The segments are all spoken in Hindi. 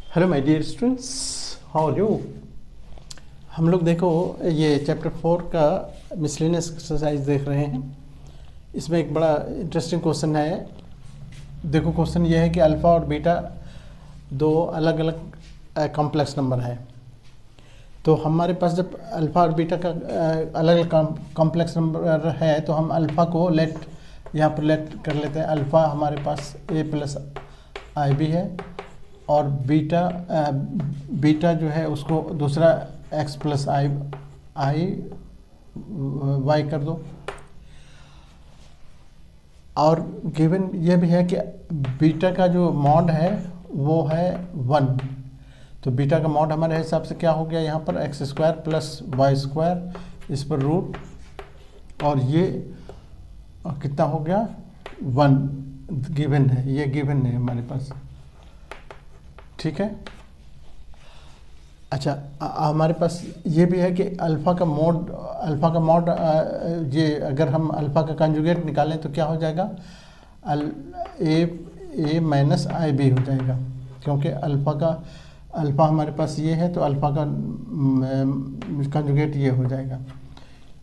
Hello my dear students, how are you. हम लोग देखो ये चैप्टर 4 का मिसलेनियस एक्सरसाइज देख रहे हैं। इसमें एक बड़ा इंटरेस्टिंग क्वेश्चन है। देखो क्वेश्चन ये है कि अल्फ़ा और बीटा दो अलग अलग कॉम्प्लेक्स नंबर है। तो हमारे पास जब अल्फ़ा और बीटा का अलग अलग कॉम्प्लेक्स नंबर है तो हम अल्फ़ा को यहाँ पर लेट कर लेते हैं। अल्फ़ा हमारे पास a प्लस आई बी है और बीटा जो है उसको दूसरा x प्लस आई वाई कर दो। और गिवन ये भी है कि बीटा का जो मॉड है वो है 1। तो बीटा का मॉड हमारे हिसाब से क्या हो गया, यहाँ पर X square plus Y square, इस पर रूट, और ये कितना हो गया 1 गिवन है, ये गिवन है हमारे पास। ठीक है। अच्छा, हमारे पास ये भी है कि अल्फ़ा का मॉड ये अगर हम अल्फ़ा का कंजुगेट निकालें तो क्या हो जाएगा, ए माइनस आई बी हो जाएगा, क्योंकि अल्फ़ा हमारे पास ये है तो अल्फ़ा का कंजुगेट ये हो जाएगा।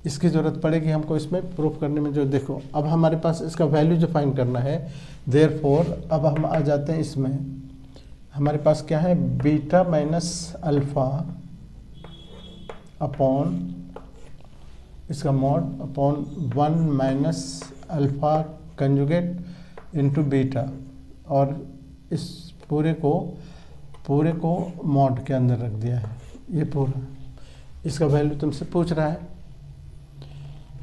इसकी ज़रूरत पड़ेगी हमको इसमें प्रूफ करने में। जो देखो अब हमारे पास इसका वैल्यू जो फाइंड करना है, देयरफॉर अब हम आ जाते हैं इसमें। हमारे पास क्या है, बीटा माइनस अल्फ़ा अपॉन इसका mod upon 1 minus alpha conjugate into beta, और इस पूरे को मॉड के अंदर रख दिया है। ये पूरा इसका वैल्यू तुमसे पूछ रहा है।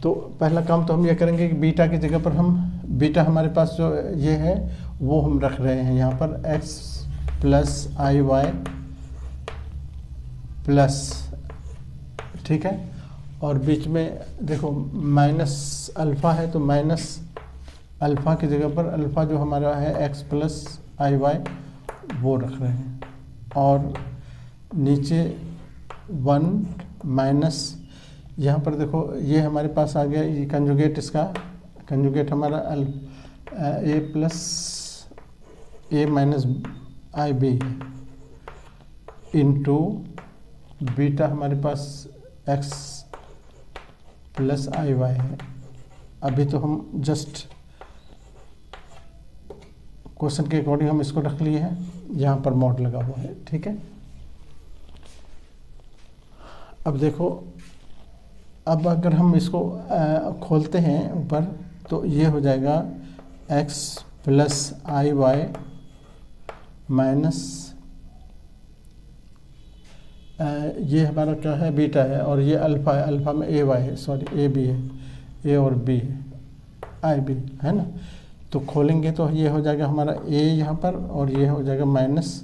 तो पहला काम तो हम ये करेंगे कि बीटा की जगह पर हम बीटा हमारे पास जो ये है वो हम रख रहे हैं यहाँ पर x प्लस आई वाई प्लस, ठीक है। और बीच में देखो माइनस अल्फ़ा है तो माइनस अल्फ़ा की जगह पर अल्फ़ा जो हमारा है x प्लस आई वाई वो रख रहे हैं, और नीचे 1 माइनस यहाँ पर देखो ये हमारे पास आ गया, ये कंजुगेट, इसका कंजुगेट हमारा ए प्लस ए माइनस आई बी इंटू बीटा हमारे पास x प्लस आई वाई है। अभी तो हम जस्ट क्वेश्चन के अकॉर्डिंग हम इसको रख लिए हैं, यहाँ पर मॉड लगा हुआ है, ठीक है। अब देखो, अब अगर हम इसको खोलते हैं ऊपर तो ये हो जाएगा x प्लस आई वाई माइनस ये हमारा क्या है, बीटा है, और ये अल्फ़ा है, अल्फ़ा में ए वाई है, सॉरी ए बी है, ए और बी है, आई बी है ना। तो खोलेंगे तो ये हो जाएगा हमारा ए यहाँ पर, और ये हो जाएगा माइनस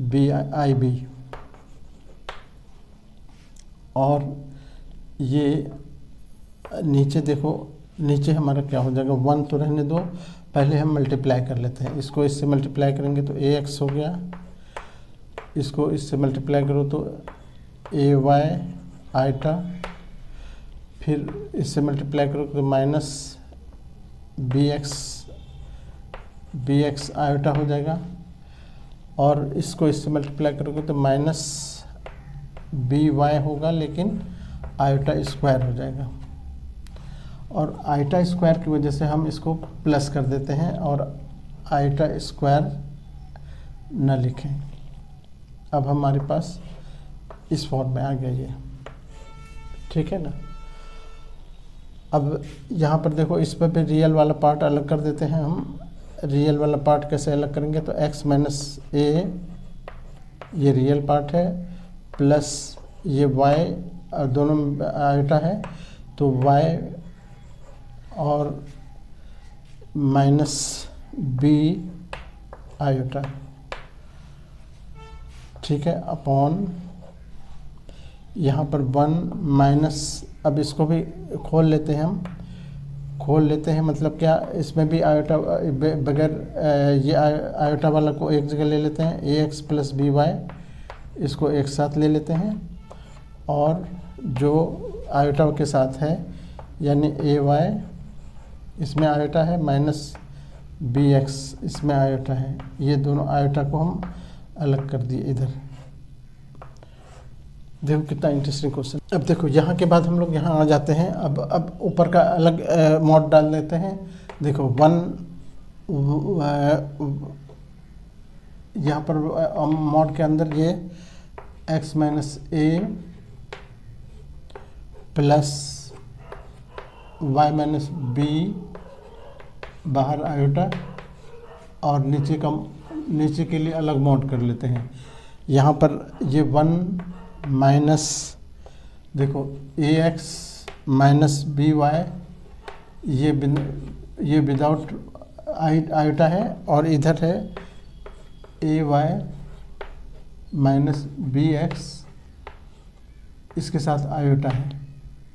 बी आई बी, और ये नीचे देखो, नीचे हमारा क्या हो जाएगा, 1 तो रहने दो, पहले हम मल्टीप्लाई कर लेते हैं। इसको इससे मल्टीप्लाई करेंगे तो ए एक्स हो गया, इसको इससे मल्टीप्लाई करो तो ए वाई आइटा, फिर इससे मल्टीप्लाई करो तो माइनस बी एक्स आइटा हो जाएगा, और इसको इससे मल्टीप्लाई करोगे तो माइनस बी वाई होगा, लेकिन आयोटा स्क्वायर हो जाएगा, और आयोटा स्क्वायर की वजह से हम इसको प्लस कर देते हैं और आयोटा स्क्वायर न लिखें। अब हमारे पास इस फॉर्म में आ गया ये, ठीक है ना। अब यहाँ पर देखो, इस पर भी रियल वाला पार्ट अलग कर देते हैं हम। रियल वाला पार्ट कैसे अलग करेंगे, तो x माइनस ए ये रियल पार्ट है, प्लस ये y दोनों आयोटा है तो y और माइनस बी आयोटा, ठीक है, अपॉन यहाँ पर 1 माइनस, अब इसको भी खोल लेते हैं मतलब क्या, इसमें भी आयोटा बगैर ये आयोटा वाला को एक जगह ले लेते हैं, ए एक्स प्लस बी वाई, इसको एक साथ ले लेते हैं, और जो आयोटा के साथ है यानी ए वाई इसमें आयोटा है, माइनस बी एक्स इसमें आयोटा है, ये दोनों आयोटा को हम अलग कर दिए इधर। देखो कितना इंटरेस्टिंग क्वेश्चन। अब देखो यहाँ के बाद हम लोग यहाँ आ जाते हैं। अब ऊपर का अलग मॉड डाल देते हैं। देखो 1 यहाँ पर मॉड के अंदर ये x माइनस ए प्लस y माइनस बी, बाहर आयोटा, और नीचे के लिए अलग मॉड कर लेते हैं। यहाँ पर ये 1 माइनस देखो ax माइनस बी वाई, ये विदाउट आयोटा है, और इधर है ए वाई माइनस बी एक्स, इसके साथ आयोटा है,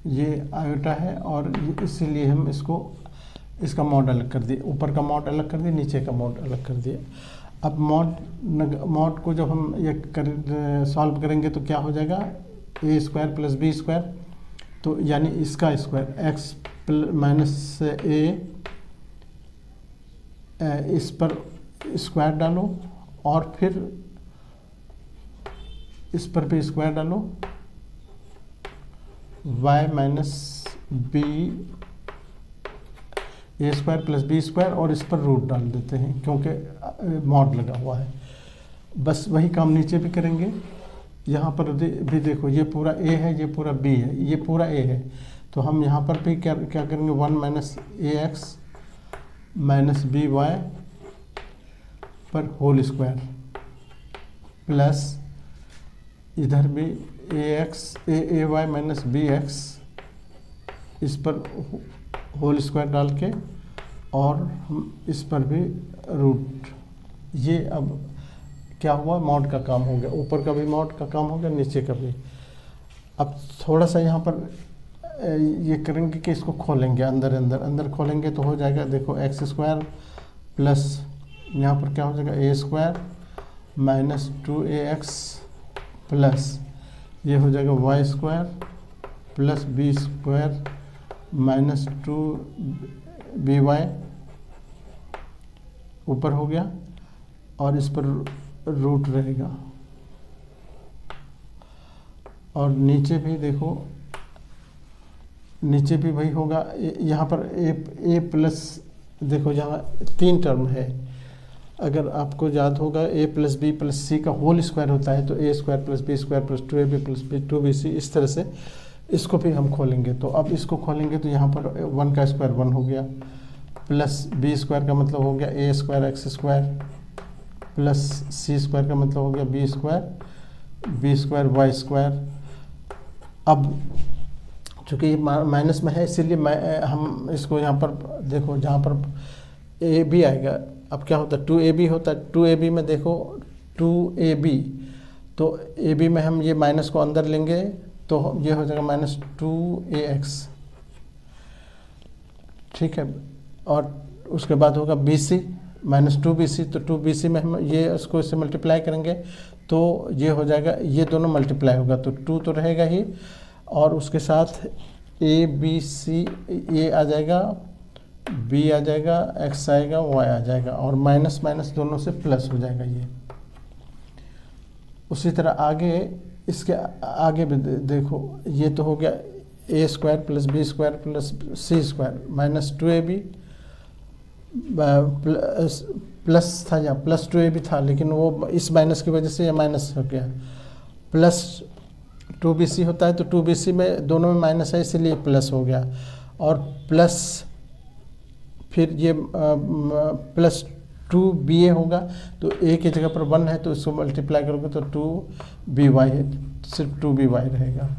ये आयोटा है, और इसीलिए हम इसका मॉड अलग कर दिए। ऊपर का मॉड अलग कर दिए, नीचे का मॉड अलग कर दिए। अब मॉड को जब हम ये सॉल्व करेंगे तो क्या हो जाएगा, ए स्क्वायर प्लस बी स्क्वायर, तो यानी इसका स्क्वायर एक्स माइनस ए, इस पर स्क्वायर डालो और फिर इस पर भी स्क्वायर डालो, y माइनस बी ए स्क्वायर प्लस बी स्क्वायर, और इस पर रूट डाल देते हैं क्योंकि मॉड लगा हुआ है। बस वही काम नीचे भी करेंगे। यहाँ पर भी देखो ये पूरा a है, ये पूरा b है, ये पूरा a है, तो हम यहाँ पर भी क्या करेंगे, 1 माइनस ए एक्स माइनस बी वाई पर होल स्क्वायर प्लस इधर भी ए वाई माइनस बी एक्स, इस पर होल स्क्वायर डाल के, और हम इस पर भी रूट। ये अब क्या हुआ, मॉड का काम हो गया, ऊपर का भी मॉड का काम हो गया, नीचे का भी। अब थोड़ा सा यहाँ पर ये करेंगे कि इसको खोलेंगे, अंदर खोलेंगे तो हो जाएगा, देखो एक्स स्क्वायर प्लस यहाँ पर क्या हो जाएगा, ए स्क्वायर माइनस 2ax प्लस ये हो जाएगा Y square plus B square minus 2by ऊपर हो गया, और इस पर रूट रहेगा। और नीचे भी देखो, नीचे भी वही होगा। यहाँ पर ए प्लस, देखो यहाँ 3 टर्म है, अगर आपको याद होगा a plus B plus C का होल स्क्वायर होता है, तो A square plus B square plus 2ab plus 2bc, इस तरह से इसको भी हम खोलेंगे। तो अब इसको खोलेंगे तो यहाँ पर 1 का स्क्वायर 1 हो गया, प्लस बी स्क्वायर का मतलब हो गया A square X square, plus C square का मतलब हो गया बी स्क्वायर वाई स्क्वायर। अब चूँकि ये माइनस में है, इसीलिए हम इसको यहाँ पर देखो, जहाँ पर ए बी आएगा, अब क्या होता है 2ab होता है, 2ab में देखो 2ab, तो ab में हम ये माइनस को अंदर लेंगे तो ये हो जाएगा माइनस 2ax, ठीक है। और उसके बाद होगा bc माइनस 2bc, तो 2bc में हम ये उसको इससे मल्टीप्लाई करेंगे तो ये हो जाएगा, ये दोनों मल्टीप्लाई होगा तो 2 तो रहेगा ही, और उसके साथ abc ये आ जाएगा, b आ जाएगा, x आएगा, y आ जाएगा, और माइनस माइनस दोनों से प्लस हो जाएगा ये। उसी तरह आगे, इसके आगे भी देखो, ये तो हो गया a square plus B square plus C square minus 2ab plus था, या प्लस 2ab था, लेकिन वो इस माइनस की वजह से ये माइनस हो गया, प्लस 2bc होता है, तो 2bc में दोनों में माइनस है इसीलिए प्लस हो गया, और प्लस फिर ये प्लस 2ba होगा, तो a की जगह पर 1 है तो इसको मल्टीप्लाई करोगे तो 2by है, सिर्फ 2by रहेगा,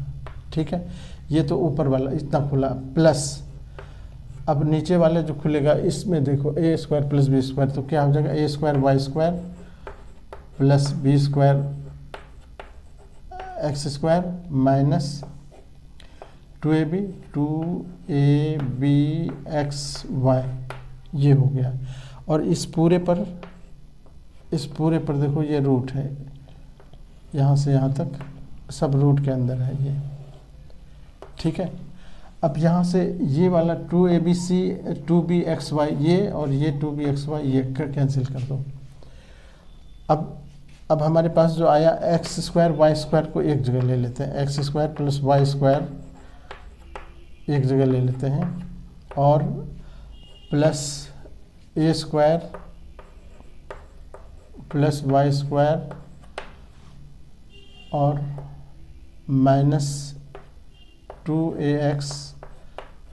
ठीक है। ये तो ऊपर वाला इतना खुला, प्लस अब नीचे वाले जो खुलेगा इसमें देखो a square plus B square, तो क्या हो जाएगा a square Y square plus B square X square minus 2ab xy, ये हो गया। और इस पूरे पर देखो ये रूट है, यहाँ से यहाँ तक सब रूट के अंदर है ये, ठीक है। अब यहाँ से ये वाला 2abc 2bxy ये, और ये 2bxy ये कैंसिल कर दो। अब अब हमारे पास जो आया एक्स स्क्वायर वाई स्क्वायर को एक जगह ले लेते हैं, X square plus Y square एक जगह ले लेते हैं, और plus A square plus Y square और माइनस 2ax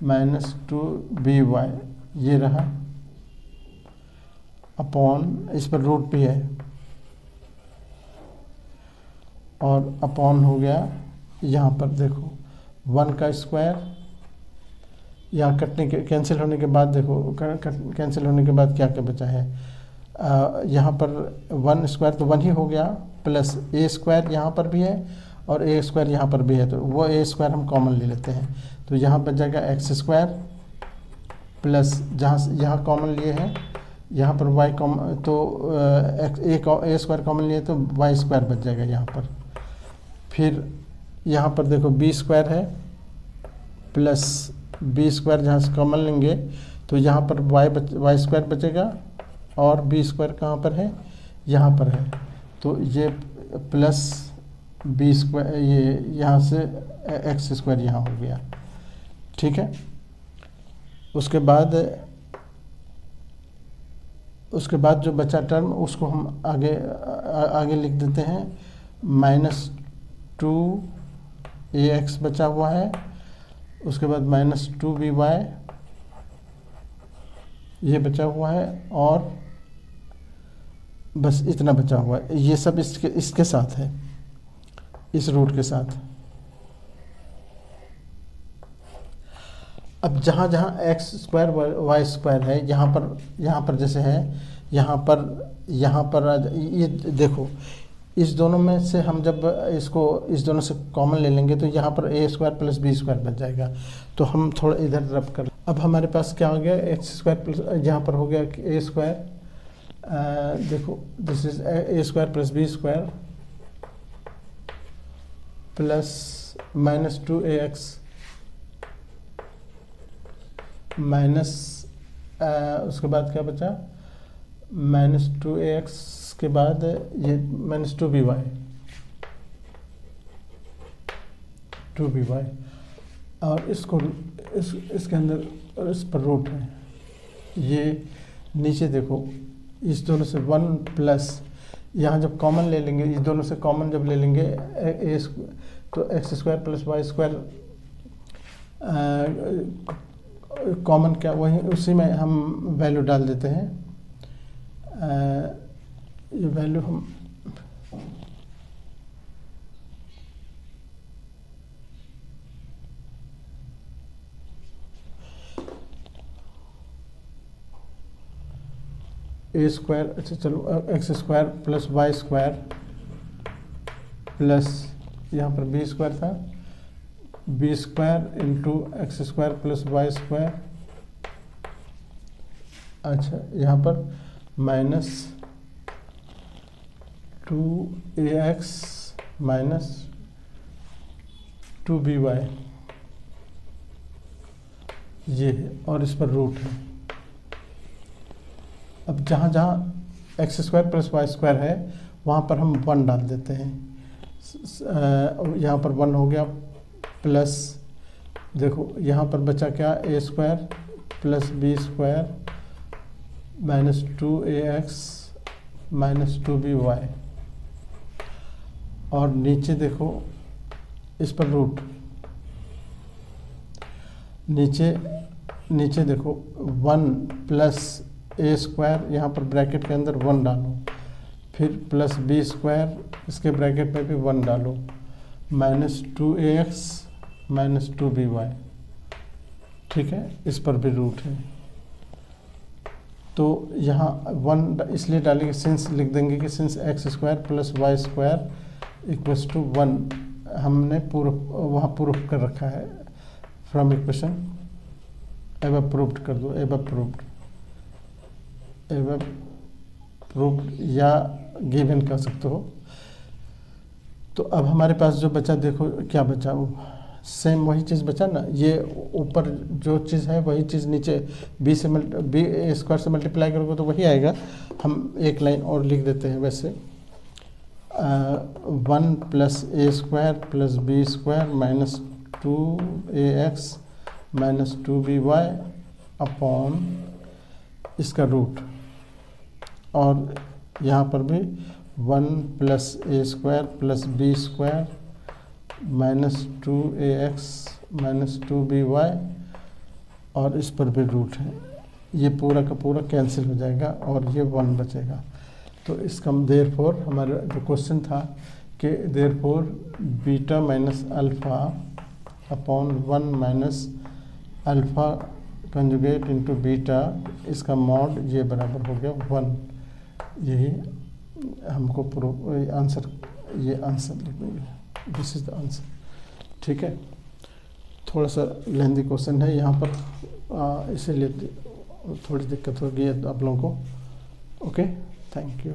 माइनस 2by ये रहा, अपॉन इस पर रूट भी है, और अपॉन हो गया यहाँ पर देखो 1 का स्क्वायर, यहाँ कटने के कैंसिल होने के बाद देखो कैंसिल होने के बाद क्या क्या बचा है, यहाँ पर 1 स्क्वायर तो 1 ही हो गया, प्लस ए स्क्वायर यहाँ पर भी है और ए स्क्वायर यहाँ पर भी है, तो वो ए स्क्वायर हम कॉमन ले लेते हैं, तो यहाँ बच जाएगा एक्स स्क्वायर प्लस यहाँ कॉमन लिए हैं, यहाँ पर वाई कॉमन तो ए स्क्वायर कॉमन लिए तो वाई स्क्वायर बच जाएगा यहाँ पर। फिर यहाँ पर देखो बी स्क्वायर है प्लस बी स्क्वायर जहाँ से कॉमन लेंगे तो यहाँ पर वाई स्क्वायर बचेगा, और बी स्क्वायर कहाँ पर है, यहाँ पर है, तो ये प्लस बी स्क्वायर ये यहाँ से एक्स स्क्वायर यहाँ हो गया। ठीक है, उसके बाद जो बचा टर्म उसको हम आगे लिख देते हैं, माइनस 2ax बचा हुआ है, उसके बाद माइनस 2by ये बचा हुआ है, और बस इतना बचा हुआ है, ये सब इसके साथ है, इस रूट के साथ। अब जहाँ जहाँ एक्स स्क्वायर वाई स्क्वायर है, यहाँ पर जैसे है, यहाँ पर ये देखो, इस दोनों में से हम जब इसको इस दोनों से कॉमन ले लेंगे तो यहाँ पर ए स्क्वायर प्लस बी स्क्वायर बच जाएगा, तो हम थोड़ा इधर रब कर, अब हमारे पास क्या हो गया, एक्स स्क्वायर प्लस यहाँ पर हो गया ए स्क्वायर, देखो this is A square plus B square plus minus 2ax minus उसके बाद क्या बचा, माइनस 2ax के बाद ये माइनस 2by और इसको इसके अंदर और इस पर रूट है, ये नीचे देखो इस दोनों से 1 प्लस यहाँ जब कॉमन ले लेंगे, इस दोनों से कॉमन जब ले लेंगे तो X square plus Y square common क्या वही उसी में हम वैल्यू डाल देते हैं, ये वैल्यू हम ए स्क्वायर, अच्छा चलो X square plus Y square plus यहाँ पर बी स्क्वायर था, B square into X square plus Y square, अच्छा यहाँ पर माइनस 2ax माइनस 2by ये है, और इस पर रूट है। अब जहाँ जहाँ X square plus Y square है वहाँ पर हम 1 डाल देते हैं, यहाँ पर 1 हो गया, प्लस देखो यहाँ पर बचा क्या, A square plus B square minus 2ax minus 2by, और नीचे देखो इस पर रूट, नीचे देखो 1 प्लस ए स्क्वायर, यहाँ पर ब्रैकेट के अंदर 1 डालो, फिर प्लस बी स्क्वायर इसके ब्रैकेट में भी 1 डालो, माइनस 2ax माइनस 2by, ठीक है, इस पर भी रूट है। तो यहाँ 1 इसलिए डालेंगे, सिंस लिख देंगे कि since X square plus Y square equals to 1, हमने वहाँ प्रूफ कर रखा है फ्रॉम इक्वेशन, एवं प्रूव्ड कर दो, एवं प्रूव्ड या गिवन कर सकते हो। तो अब हमारे पास जो बचा देखो क्या बचा, वो सेम वही चीज़ बचा ना, ये ऊपर जो चीज़ है वही चीज़ नीचे बी स्क्वायर से मल्टीप्लाई करोगे तो वही आएगा। हम एक लाइन और लिख देते हैं वैसे, 1 plus A square plus B square minus 2ax minus 2by upon इसका रूट, और यहाँ पर भी 1 plus A square plus B square minus 2ax minus 2by, और इस पर भी रूट है। ये पूरा का पूरा कैंसिल हो जाएगा और ये 1 बचेगा। तो इसका देयरफॉर हमारा जो क्वेश्चन था कि therefore beta minus alpha upon 1 minus alpha conjugate into beta, इसका मॉड ये बराबर हो गया 1। यही हमको आंसर, ये आंसर लिखेंगे, दिस इज़ द आंसर। ठीक है, थोड़ा सा लेंदी क्वेश्चन है यहाँ पर, इसीलिए थोड़ी दिक्कत होगी आप लोगों को। Okay, thank you.